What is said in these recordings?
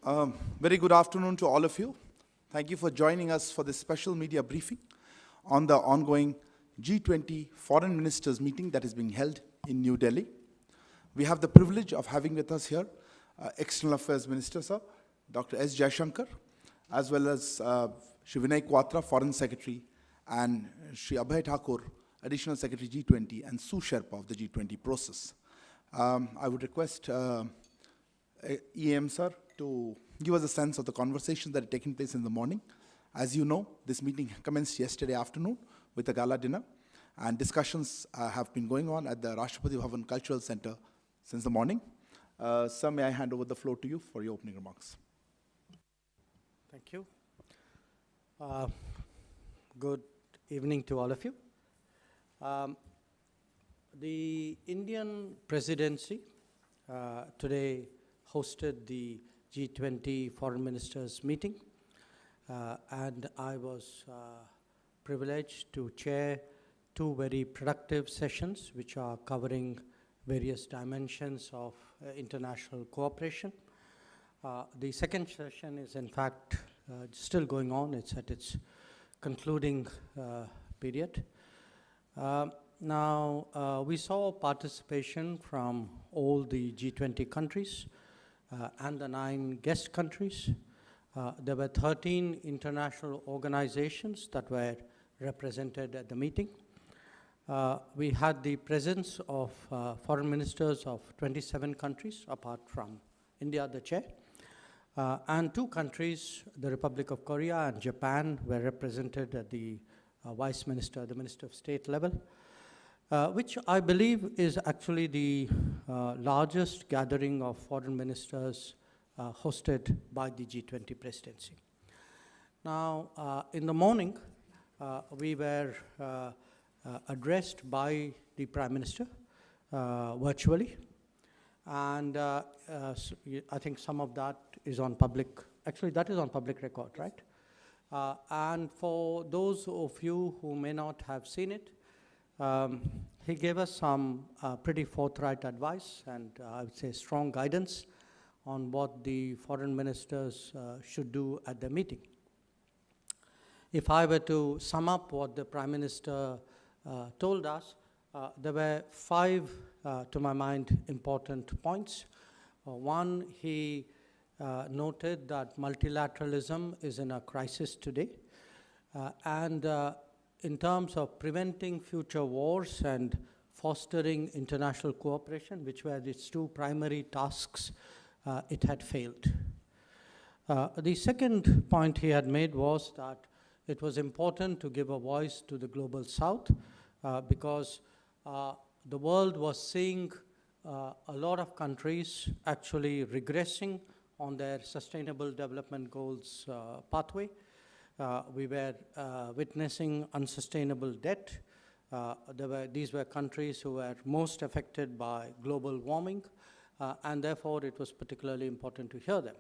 Very good afternoon to all of you. Thank you for joining us for this special media briefing on the ongoing G20 Foreign Ministers meeting that is being held in New Delhi. We have the privilege of having with us here External Affairs Minister, sir, Dr. S. Jaishankar, as well as Shri Vinay Quatra, Foreign Secretary, and Shri Abhay Thakur, Additional Secretary G20, and Sue Sherpa of the G20 process. I would request EM, sir, to give us a sense of the conversations that are taking place in the morning. As you know, this meeting commenced yesterday afternoon with a gala dinner, and discussions have been going on at the Rashtrapati Bhavan Cultural Center since the morning. Sir, may I hand over the floor to you for your opening remarks. Thank you. Good evening to all of you. The Indian Presidency today hosted the G20 Foreign Ministers meeting, and I was privileged to chair two very productive sessions which are covering various dimensions of international cooperation. The second session is in fact still going on. It's at its concluding period. Now, we saw participation from all the G20 countries and the 9 guest countries. There were 13 international organizations that were represented at the meeting. We had the presence of foreign ministers of 27 countries, apart from India, the chair. And 2 countries, the Republic of Korea and Japan, were represented at the Vice Minister, the Minister of State level, which I believe is actually the largest gathering of foreign ministers hosted by the G20 presidency. Now, in the morning, we were addressed by the Prime Minister virtually, and I think some of that is on public, actually that is on public record, right? And for those of you who may not have seen it, he gave us some pretty forthright advice and I would say strong guidance on what the foreign ministers should do at the meeting. If I were to sum up what the Prime Minister told us, there were 5, to my mind, important points. One, he noted that multilateralism is in a crisis today, and in terms of preventing future wars and fostering international cooperation, which were its 2 primary tasks, it had failed. The second point he had made was that it was important to give a voice to the global south because the world was seeing a lot of countries actually regressing on their sustainable development goals pathway. We were witnessing unsustainable debt. These were countries who were most affected by global warming, and therefore it was particularly important to hear them.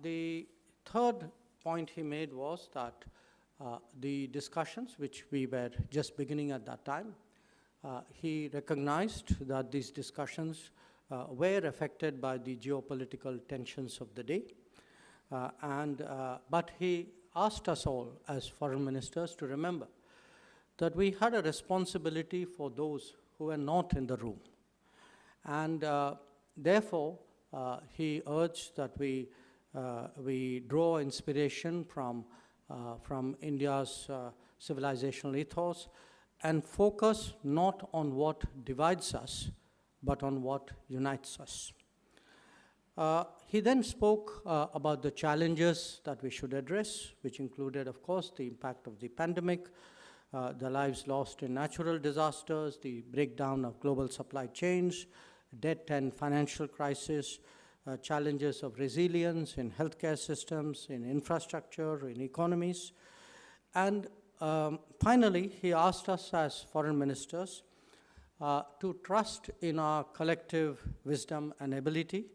The third point he made was that the discussions, which we were just beginning at that time, he recognized that these discussions were affected by the geopolitical tensions of the day. But he asked us all as foreign ministers to remember that we had a responsibility for those who were not in the room. And therefore, he urged that we draw inspiration from India's civilizational ethos and focus not on what divides us, but on what unites us. He then spoke about the challenges that we should address, which included, of course, the impact of the pandemic, the lives lost in natural disasters, the breakdown of global supply chains, debt and financial crisis, challenges of resilience in healthcare systems, in infrastructure, in economies. And finally, he asked us as foreign ministers to trust in our collective wisdom and ability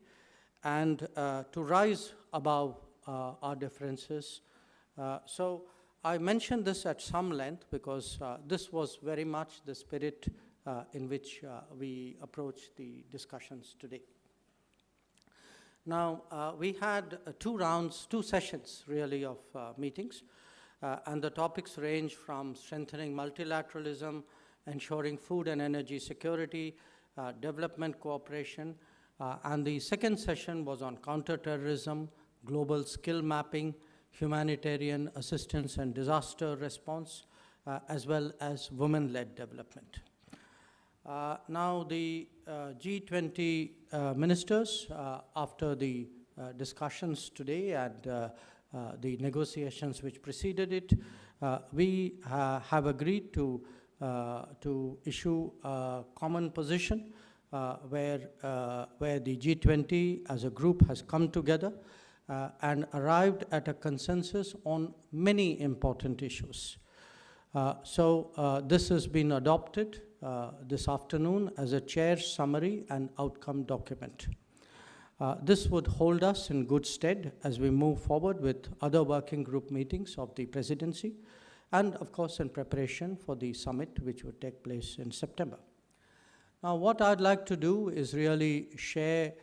and to rise above our differences. So I mentioned this at some length because this was very much the spirit in which we approach the discussions today. Now, we had two sessions really of meetings, and the topics range from strengthening multilateralism, ensuring food and energy security, development cooperation, and the second session was on counterterrorism, global skill mapping, humanitarian assistance and disaster response, as well as women-led development. Now the G20 ministers, after the discussions today and the negotiations which preceded it, we have agreed to issue a common position where the G20 as a group has come together and arrived at a consensus on many important issues. So this has been adopted this afternoon as a chair's summary and outcome document. This would hold us in good stead as we move forward with other working group meetings of the presidency and, of course, in preparation for the summit which would take place in September. Now, what I'd like to do is really share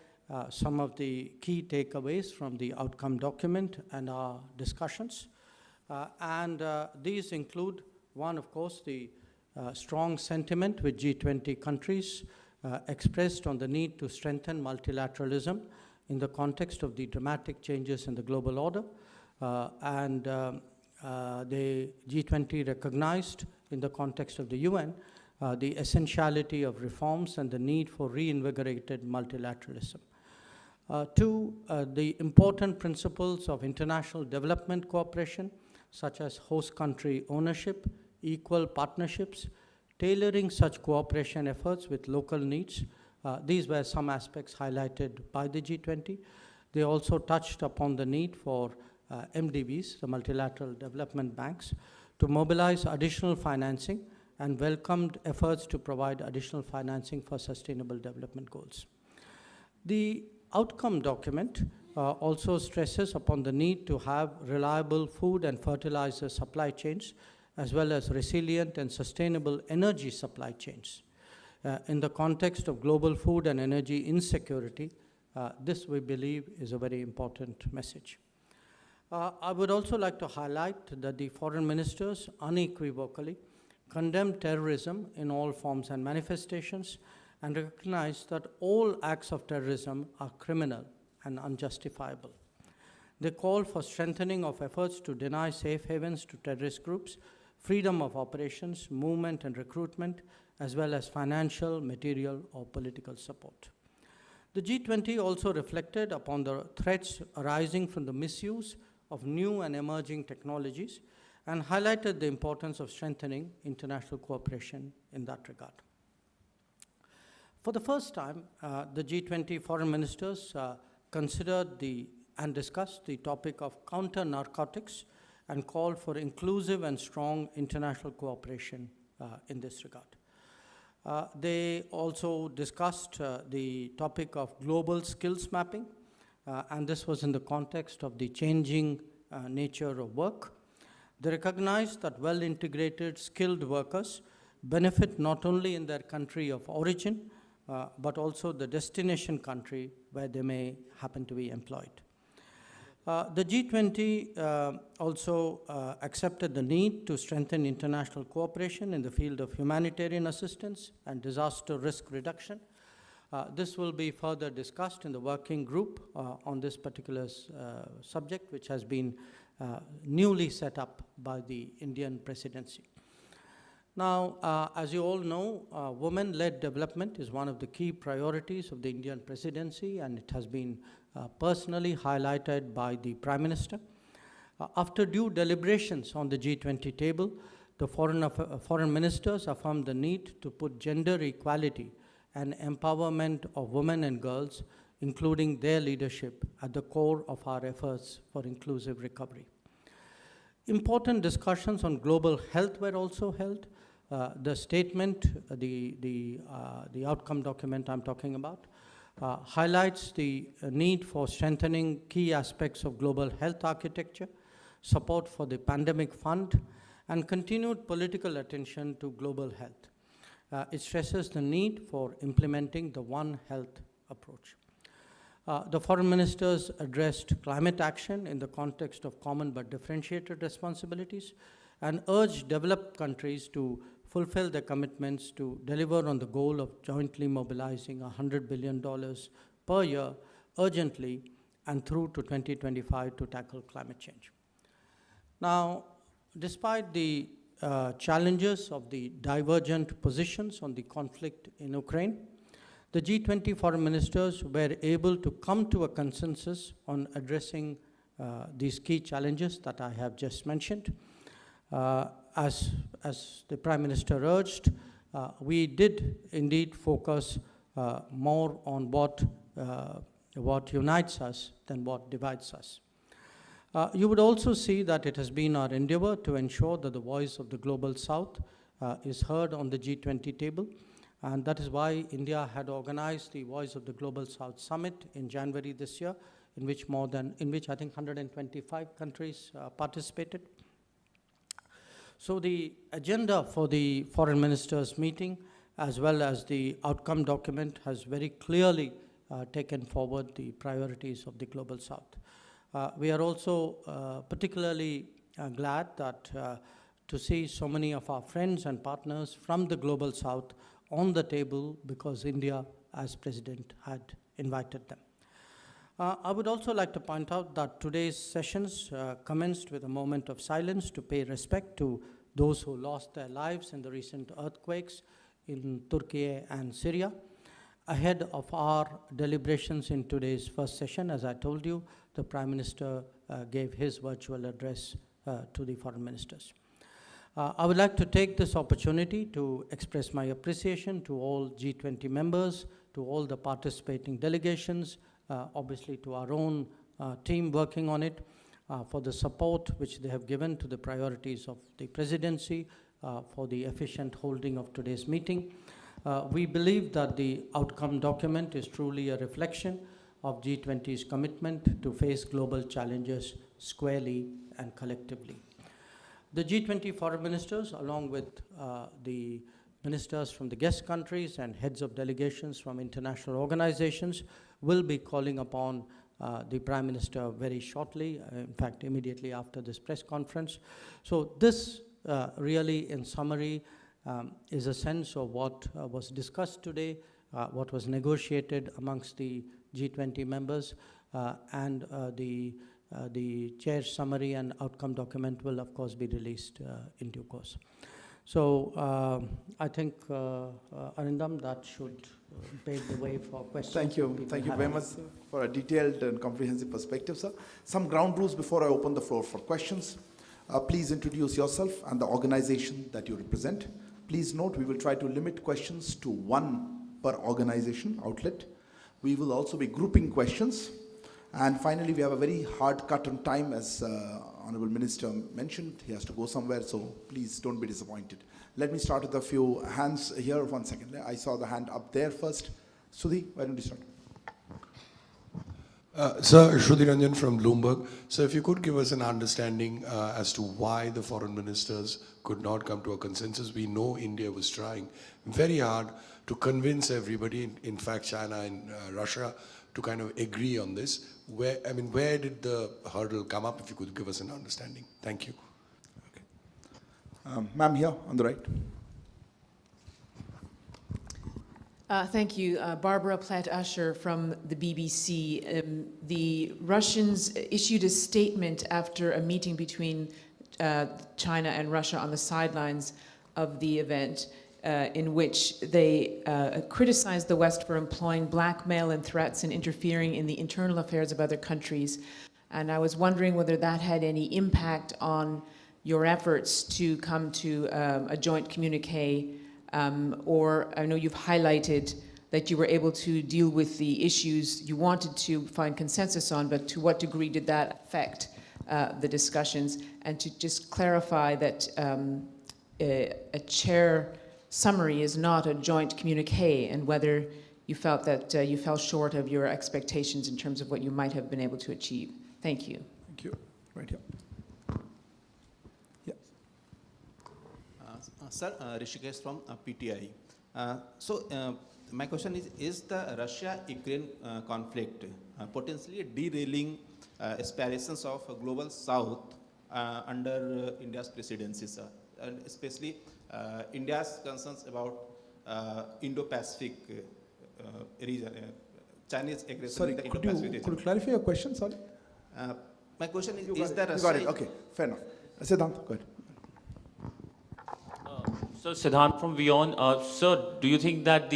some of the key takeaways from the outcome document and our discussions. These include, one, of course, the strong sentiment with G20 countries expressed on the need to strengthen multilateralism in the context of the dramatic changes in the global order. The G20 recognized in the context of the UN the essentiality of reforms and the need for reinvigorated multilateralism. Two, the important principles of international development cooperation, such as host country ownership, equal partnerships, tailoring such cooperation efforts with local needs. These were some aspects highlighted by the G20. They also touched upon the need for MDBs, the multilateral development banks, to mobilize additional financing and welcomed efforts to provide additional financing for sustainable development goals. The outcome document also stresses upon the need to have reliable food and fertilizer supply chains, as well as resilient and sustainable energy supply chains. In the context of global food and energy insecurity, this, we believe, is a very important message. I would also like to highlight that the foreign ministers unequivocally condemned terrorism in all forms and manifestations and recognized that all acts of terrorism are criminal and unjustifiable. They call for strengthening of efforts to deny safe havens to terrorist groups, freedom of operations, movement and recruitment, as well as financial, material, or political support. The G20 also reflected upon the threats arising from the misuse of new and emerging technologies and highlighted the importance of strengthening international cooperation in that regard. For the first time, the G20 foreign ministers considered and discussed the topic of counter-narcotics and called for inclusive and strong international cooperation in this regard. They also discussed the topic of global skills mapping, and this was in the context of the changing nature of work. They recognized that well-integrated, skilled workers benefit not only in their country of origin, but also the destination country where they may happen to be employed. The G20 also accepted the need to strengthen international cooperation in the field of humanitarian assistance and disaster risk reduction. This will be further discussed in the working group on this particular subject, which has been newly set up by the Indian Presidency. Now, as you all know, women-led development is one of the key priorities of the Indian Presidency, and it has been personally highlighted by the Prime Minister. After due deliberations on the G20 table, the foreign ministers affirmed the need to put gender equality and empowerment of women and girls, including their leadership, at the core of our efforts for inclusive recovery. Important discussions on global health were also held. The statement, the outcome document I'm talking about, highlights the need for strengthening key aspects of global health architecture, support for the pandemic fund, and continued political attention to global health. It stresses the need for implementing the One Health approach. The foreign ministers addressed climate action in the context of common but differentiated responsibilities and urged developed countries to fulfill their commitments to deliver on the goal of jointly mobilizing $100 billion per year urgently and through to 2025 to tackle climate change. Now, despite the challenges of the divergent positions on the conflict in Ukraine, the G20 foreign ministers were able to come to a consensus on addressing these key challenges that I have just mentioned. As the Prime Minister urged, we did indeed focus more on what unites us than what divides us. You would also see that it has been our endeavor to ensure that the voice of the Global South is heard on the G20 table, and that is why India had organized the Voice of the Global South Summit in January this year, in which I think 125 countries participated. So the agenda for the foreign ministers meeting, as well as the outcome document, has very clearly taken forward the priorities of the Global South. We are also particularly glad that to see so many of our friends and partners from the Global South on the table, because India, as President, had invited them. I would also like to point out that today's sessions commenced with a moment of silence to pay respect to those who lost their lives in the recent earthquakes in Turkey and Syria. Ahead of our deliberations in today's first session, as I told you, the Prime Minister gave his virtual address to the foreign ministers. I would like to take this opportunity to express my appreciation to all G20 members, to all the participating delegations, obviously to our own team working on it, for the support which they have given to the priorities of the Presidency, for the efficient holding of today's meeting. We believe that the outcome document is truly a reflection of G20's commitment to face global challenges squarely and collectively. The G20 foreign ministers, along with the ministers from the guest countries and heads of delegations from international organizations, will be calling upon the Prime Minister very shortly, in fact, immediately after this press conference. So this really, in summary, is a sense of what was discussed today, what was negotiated amongst the G20 members, and the chair's summary and outcome document will, of course, be released in due course. So I think, Arindam, that should pave the way for questions. Thank you. Thank you very much, sir, for a detailed and comprehensive perspective, sir. Some ground rules before I open the floor for questions. Please introduce yourself and the organization that you represent. Please note, we will try to limit questions to one per organization outlet. We will also be grouping questions. And finally, we have a very hard cut on time, as Honorable Minister mentioned. He has to go somewhere, so please don't be disappointed. Let me start with a few hands here. 1 second. I saw the hand up there first. Sudhi, why don't you start? Sir, Shruti Ranjan from Bloomberg. So if you could give us an understanding as to why the foreign ministers could not come to a consensus. We know India was trying very hard to convince everybody, in fact China and Russia, to kind of agree on this. Where did the hurdle come up? If you could give us an understanding. Thank you. Okay. Ma'am, here on the right. Thank you. Barbara Platt-Usher from the BBC. The Russians issued a statement after a meeting between China and Russia on the sidelines of the event, in which they criticized the West for employing blackmail and threats and interfering in the internal affairs of other countries. And I was wondering whether that had any impact on your efforts to come to a joint communique, or I know you've highlighted that you were able to deal with the issues you wanted to find consensus on, but to what degree did that affect the discussions? And to just clarify that a chair summary is not a joint communique, and whether you felt that you fell short of your expectations in terms of what you might have been able to achieve. Thank you. Thank you. Right here. Yeah. Sir, Rishikesh from PTI. My question is the Russia-Ukraine conflict potentially derailing aspirations of global South under India's presidency, sir? And especially India's concerns about Indo-Pacific region, Chinese aggression Sorry, in the could Indo-Pacific you region. clarify your question? Sorry. My question is, You is got the it. You got it. Russia... Okay, fair enough. Siddhant, go ahead. So Siddhant from Vion, sir, do you think that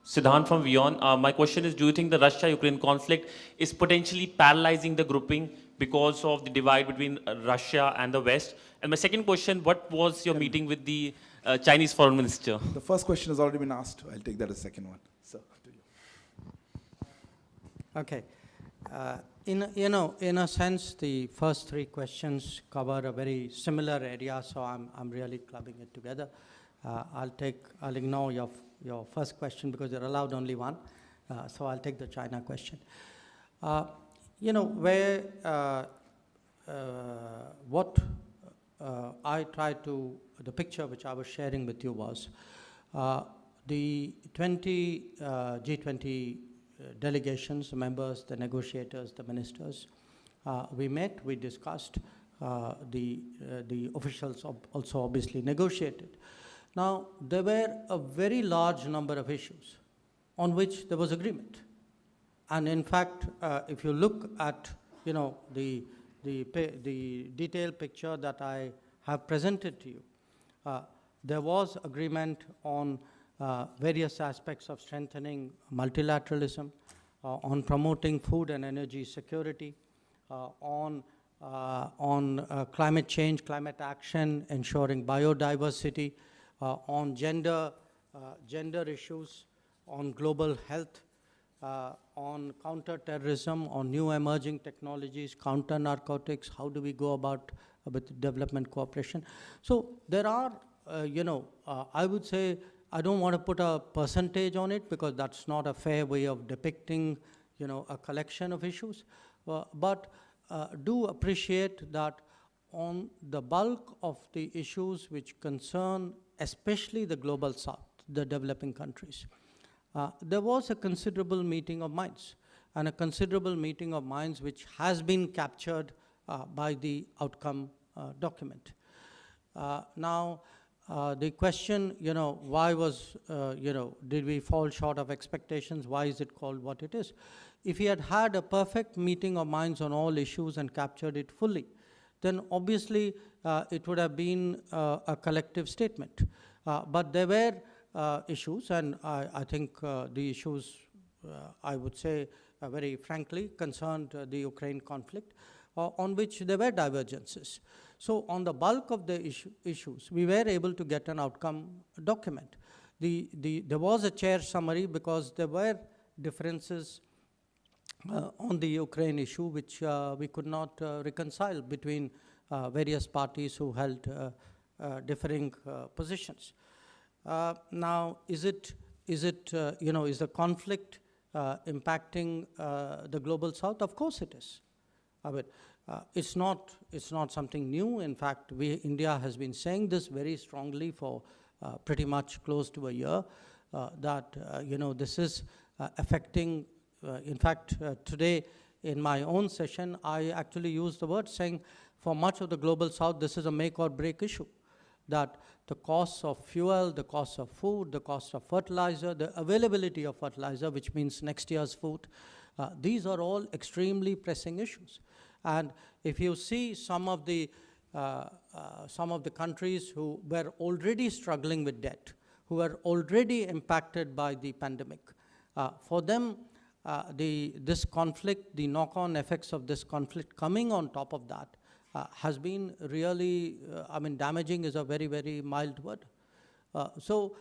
Siddhant from Vion, my question is, do you think the Russia-Ukraine conflict is potentially paralyzing the grouping because of the divide between Russia and the West? And my second question, what was your meeting with the Chinese foreign minister? The first question has already been asked. I'll take that as second one. So, to you. Okay. In a sense, the first three questions cover a very similar area, so I'm really clubbing it together. I'll ignore your first question because you're allowed only one, so I'll take the China question. The picture which I was sharing with you was the G20 delegations, members, the negotiators, the ministers. We met, we discussed, the officials also obviously negotiated. Now, there were a very large number of issues on which there was agreement. And in fact, if you look at, the detailed picture that I have presented to you, there was agreement on various aspects of strengthening multilateralism, on promoting food and energy security, on climate change, climate action, ensuring biodiversity, on gender issues, on global health, on counter-terrorism, on new emerging technologies, counter-narcotics, how do we go about with development cooperation. So there are, I would say, I don't want to put a percentage on it because that's not a fair way of depicting, a collection of issues. But do appreciate that on the bulk of the issues which concern especially the global South, the developing countries, there was a considerable meeting of minds, and a considerable meeting of minds which has been captured by the outcome document. Now, the question, why was, did we fall short of expectations? Why is it called what it is? If we had had a perfect meeting of minds on all issues and captured it fully, then obviously it would have been a collective statement. But there were issues, and I think the issues, I would say, very frankly, concerned the Ukraine conflict, on which there were divergences. So on the bulk of the issues, we were able to get an outcome document. There was a chair summary because there were differences on the Ukraine issue which we could not reconcile between various parties who held differing positions. Now, is the conflict impacting the global South? Of course it is. I mean, it's not something new. In fact, India has been saying this very strongly for pretty much close to a year, that this is affecting. In fact, today in my own session, I actually used the word saying, for much of the global South, this is a make or break issue. That the costs of fuel, the cost of food, the cost of fertilizer, the availability of fertilizer, which means next year's food, these are all extremely pressing issues. And if you see some of the countries who were already struggling with debt, who were already impacted by the pandemic, for them, this conflict, the knock-on effects of this conflict coming on top of that, has been really, damaging is a very, very mild word. So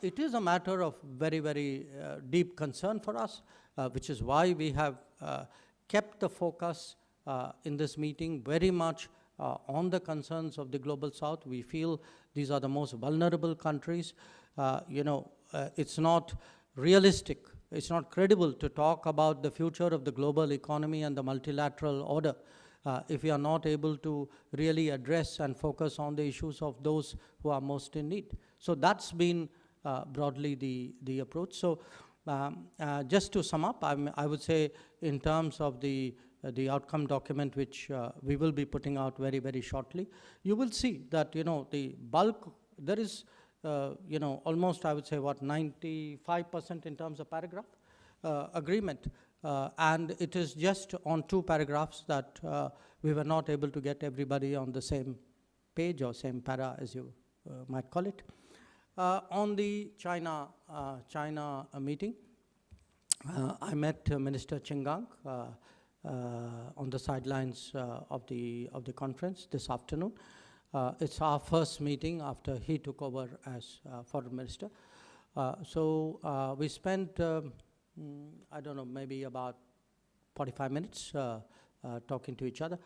it is a matter of very, very deep concern for us, which is why we have kept the focus in this meeting very much on the concerns of the global South. We feel these are the most vulnerable countries. It's not realistic, it's not credible to talk about the future of the global economy and the multilateral order if we are not able to really address and focus on the issues of those who are most in need. So that's been broadly the approach. So just to sum up, I would say in terms of the outcome document, which we will be putting out very, very shortly, you will see that, the bulk, there is, almost, I would say, 95% in terms of paragraph agreement. And it is just on 2 paragraphs that we were not able to get everybody on the same page or same para, as you might call it. On the China meeting, I met Minister Chingang on the sidelines of the conference this afternoon. It's our first meeting after he took over as foreign minister. So we spent, I don't know, maybe about 45 minutes talking to each other.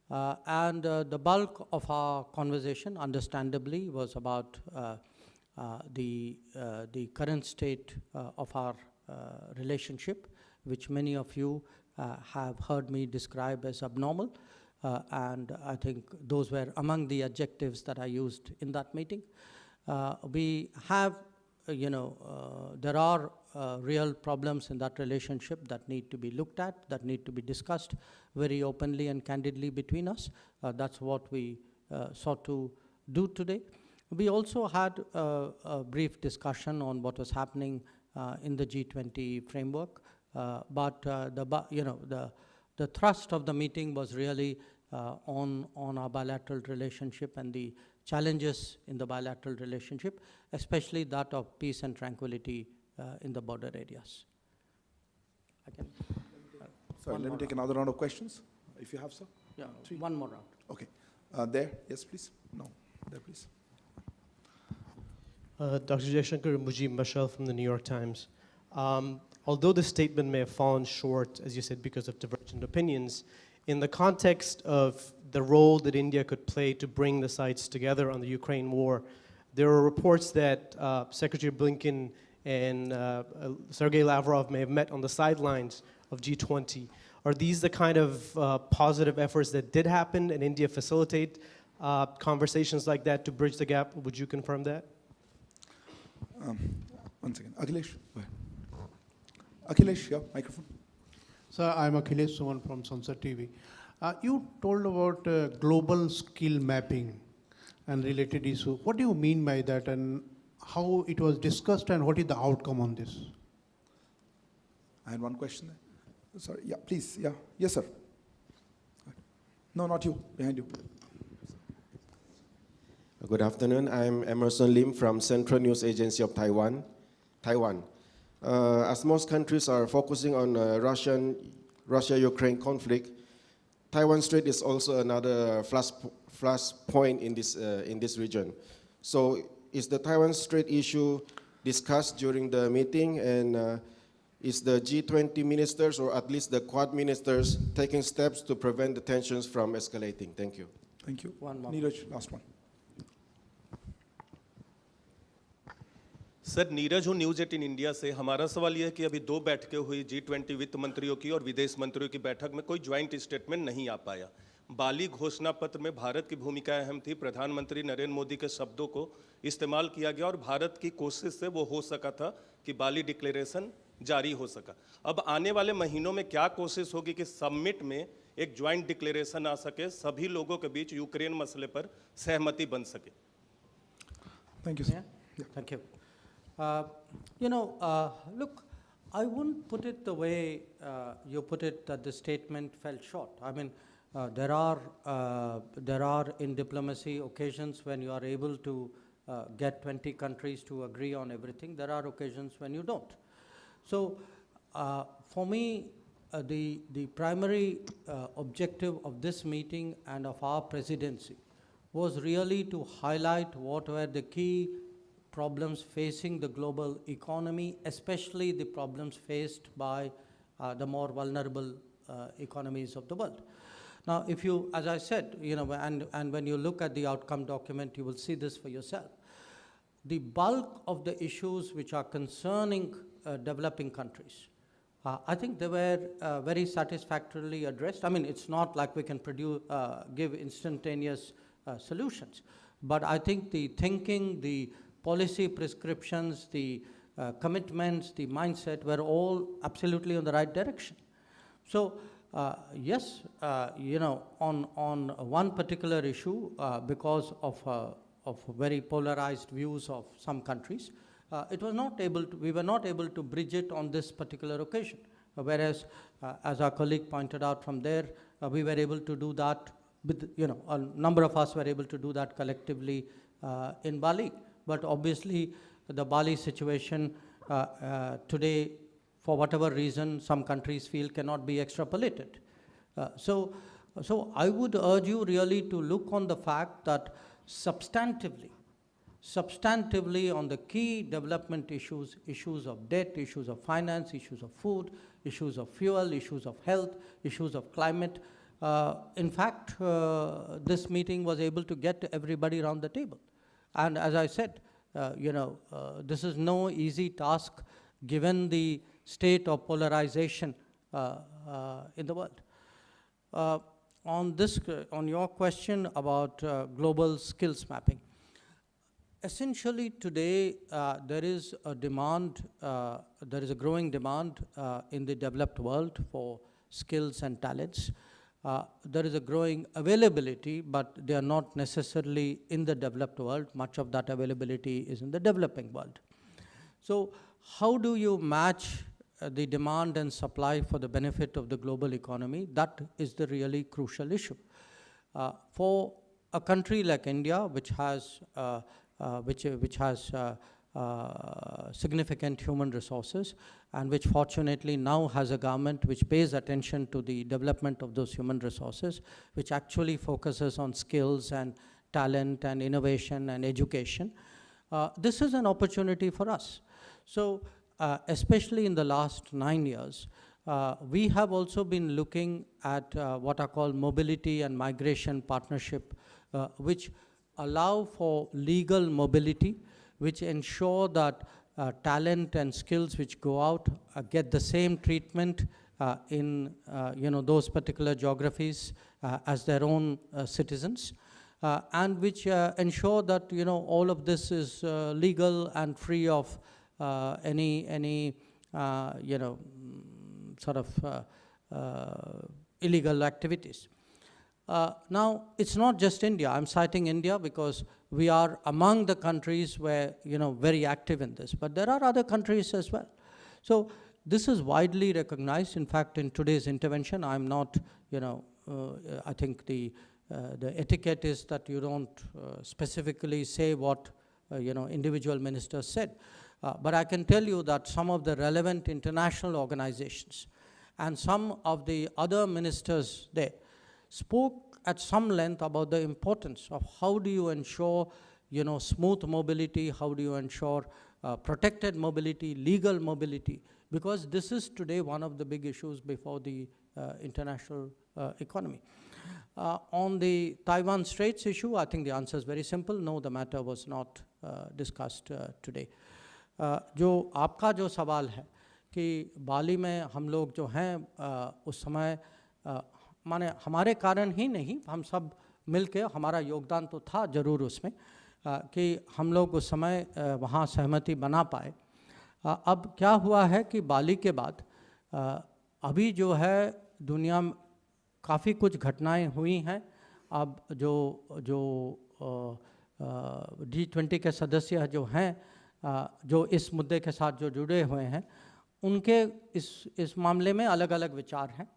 And the bulk of our conversation, understandably, was about the current state of our relationship, which many of you have heard me describe as abnormal. And I think those were among the adjectives that I used in that meeting. We have, there are real problems in that relationship that need to be looked at, that need to be discussed very openly and candidly between us. That's what we sought to do today. We also had a brief discussion on what was happening in the G20 framework, but the thrust of the meeting was really on our bilateral relationship and the challenges in the bilateral relationship, especially that of peace and tranquility in the border areas. Sorry, let me take another round of questions, if you have, sir. Yeah, one more round. Okay. There, yes, please. No, there, please. Dr. Jaishankar, Mujib Mashal from the New York Times. Although the statement may have fallen short, as you said, because of divergent opinions, in the context of the role that India could play to bring the sides together on the Ukraine war, there are reports that Secretary Blinken and Sergei Lavrov may have met on the sidelines of G20. Are these the kind of positive efforts that did happen and India facilitate conversations like that to bridge the gap? Would you confirm that? One second. Akhilesh, go ahead. Akhilesh, yeah, microphone. Sir, I'm Akhilesh Suman from Sansad TV. You told about global skill mapping and related issue. What do you mean by that, and how it was discussed, and what is the outcome on this? I had one question there. Sorry, yeah, please, yeah. Yes, sir. No, not you, behind you. Good afternoon. I'm Emerson Lim from Central News Agency of Taiwan. As most countries are focusing on Russia-Ukraine conflict, Taiwan Strait is also another flash point in this region. So, is the Taiwan Strait issue discussed during the meeting, and is the G20 ministers, or at least the Quad ministers, taking steps to prevent the tensions from escalating? Thank you. Thank you. One more. Neeraj, last one. Sir, Neeraj हूँ news 18 India से। हमारा सवाल यह है कि अभी 2 बैठकें हुई G20 वित्त मंत्रियों की और विदेश मंत्रियों की बैठक में कोई ज्वाइंट स्टेटमेंट नहीं आ पाया। बाली घोषणा पत्र में भारत की भूमिका अहम थी। प्रधानमंत्री नरेंद्र मोदी के शब्दों को इस्तेमाल किया गया और भारत की कोशिश से वो हो सका था कि बाली डिक्लेरेशन जारी हो सका। अब आने वाले महीनों में क्या कोशिश होगी कि समिट में एक ज्वाइंट डिक्लेरेशन आ सके, सभी लोगों के बीच यूक्रेन मसले पर सहमति बन सके? Thank you, sir. Yeah. Thank you. Look, I wouldn't put it the way you put it, that the statement fell short. I mean, there are in diplomacy occasions when you are able to get 20 countries to agree on everything. There are occasions when you don't. So, for me, the primary objective of this meeting and of our presidency was really to highlight what were the key problems facing the global economy, especially the problems faced by the more vulnerable economies of the world. Now, if you, as I said, and when you look at the outcome document, you will see this for yourself. The bulk of the issues which are concerning developing countries, I think they were very satisfactorily addressed. I mean, it's not like we can give instantaneous solutions, but I think the thinking, the policy prescriptions, the commitments, the mindset were all absolutely on the right direction. So yes, on one particular issue, because of very polarized views of some countries, we were not able to bridge it on this particular occasion. Whereas, as our colleague pointed out from there, we were able to do that with, a number of us were able to do that collectively in Bali. But obviously, the Bali situation today, for whatever reason, some countries feel cannot be extrapolated. So I would urge you really to look on the fact that substantively on the key development issues of debt, issues of finance, issues of food, issues of fuel, issues of health, issues of climate. In fact, this meeting was able to get everybody around the table. And as I said, this is no easy task given the state of polarization in the world. On your question about global skills mapping, essentially today there is a growing demand in the developed world for skills and talents. There is a growing availability, but they are not necessarily in the developed world. Much of that availability is in the developing world. So how do you match the demand and supply for the benefit of the global economy? That is the really crucial issue. For a country like India, which has significant human resources, and which fortunately now has a government which pays attention to the development of those human resources, which actually focuses on skills and talent and innovation and education. This is an opportunity for us. So especially in the last 9 years, we have also been looking at what are called mobility and migration partnership, which allow for legal mobility, which ensure that talent and skills which go out get the same treatment in those particular geographies as their own citizens, and which ensure that all of this is legal and free of any sort of illegal activities. Now, it's not just India. I'm citing India because we are among the countries where, very active in this. But there are other countries as well. So this is widely recognized. In fact, in today's intervention, I'm not, I think the etiquette is that you don't specifically say what, individual ministers said. But I can tell you that some of the relevant international organizations and some of the other ministers there spoke at some length about the importance of how do you ensure, smooth mobility, how do you ensure protected mobility, legal mobility, because this is today one of the big issues before the international economy. On the Taiwan Straits issue, I think the answer is very simple. No, the matter was not discussed today. जो आपका जो सवाल है कि बाली में हम लोग जो हैं उस समय माने हमारे कारण ही नहीं, हम सब मिलके, हमारा योगदान तो था ज़रूर उसमें कि हम लोग उस समय वहाँ सहमति बना पाए. अब क्या हुआ है कि बाली के बाद अभी जो है दुनिया में काफ़ी कुछ घटनाएं हुई हैं. अब जो G20 के सदस्य जो हैं, जो इस मुद्दे के साथ जो जुड़े हुए हैं, उनके इस मामले में अलग अलग विचार हैं.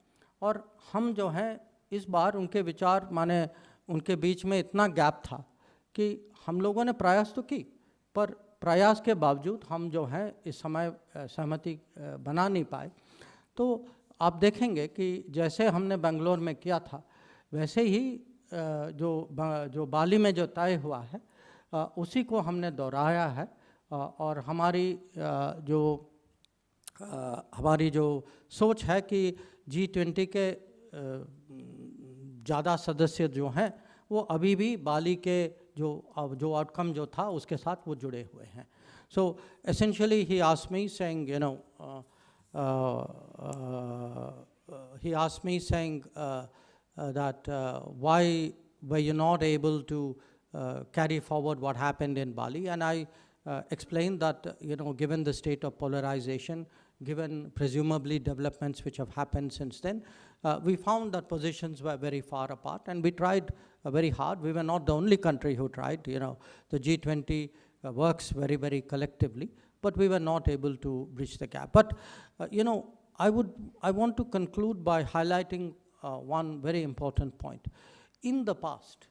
और हम जो हैं इस बार उनके विचार माने उनके बीच में इतना गैप था कि हम लोगों ने प्रयास तो की, पर प्रयास के बावजूद हम जो हैं इस समय सहमति बना नहीं पाए. तो आप देखेंगे कि जैसे हमने बेंगलोर में किया था, वैसे ही जो बाली में जो तय हुआ है उसी को हमने दोहराया है. और हमारी जो सोच है कि G20 के ज़्यादा सदस्य जो हैं वो अभी भी बाली के जो आउटकम जो था उसके साथ वो जुड़े हुए हैं. So essentially he asked me saying, he asked me saying that why were you not able to carry forward what happened in Bali, and I explained that, given the state of polarization, given presumably developments which have happened since then, we found that positions were very far apart, and we tried very hard. We were not the only country who tried. The G20 works very, very collectively, but we were not able to bridge the gap. But, I want to conclude by highlighting one very important point. In the past,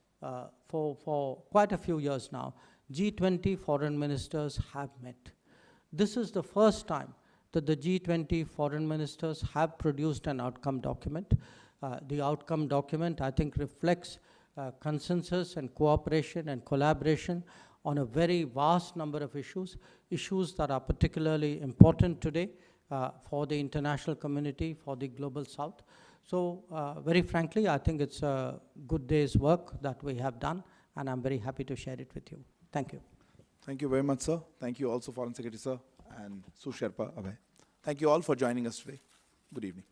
for quite a few years now, G20 foreign ministers have met. This is the first time that the G20 foreign ministers have produced an outcome document. The outcome document, I think, reflects consensus and cooperation and collaboration on a very vast number of issues that are particularly important today for the international community, for the global south. So very frankly, I think it's a good day's work that we have done, and I'm very happy to share it with you. Thank you. Thank you very much, sir. Thank you also, Foreign Secretary, sir, and Su Sherpa Abhay. Thank you all for joining us today. Good evening.